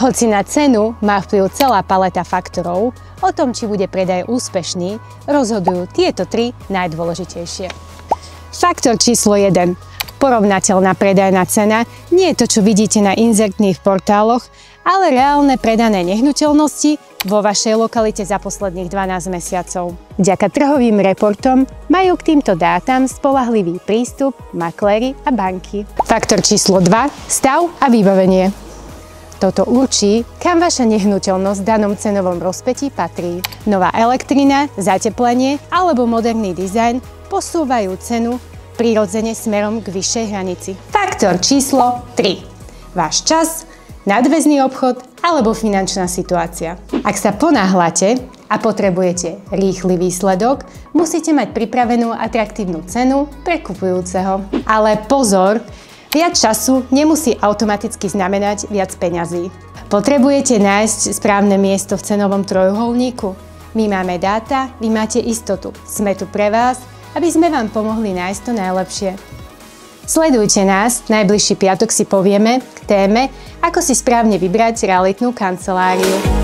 Hoci na cenu má vplyv celá paleta faktorov, o tom, či bude predaj úspešný, rozhodujú tieto 3 najdôležitejšie. Faktor číslo 1. Porovnateľná predajná cena nie je to, čo vidíte na inzertných portáloch, ale reálne predané nehnuteľnosti vo vašej lokalite za posledných 12 mesiacov. Vďaka trhovým reportom majú k týmto dátam spoľahlivý prístup makléri a banky. Faktor číslo 2. Stav a vybavenie. Toto určí, kam vaša nehnuteľnosť v danom cenovom rozpätí patrí. Nová elektrina, zateplenie alebo moderný dizajn posúvajú cenu prirodzene smerom k vyššej hranici. Faktor číslo 3. Váš čas, nadväzný obchod alebo finančná situácia. Ak sa ponáhľate a potrebujete rýchly výsledok, musíte mať pripravenú atraktívnu cenu pre kupujúceho. Ale pozor! Viac času nemusí automaticky znamenať viac peňazí. Potrebujete nájsť správne miesto v cenovom trojuholníku? My máme dáta, vy máte istotu. Sme tu pre vás, aby sme vám pomohli nájsť to najlepšie. Sledujte nás, najbližší piatok si povieme k téme, ako si správne vybrať realitnú kanceláriu.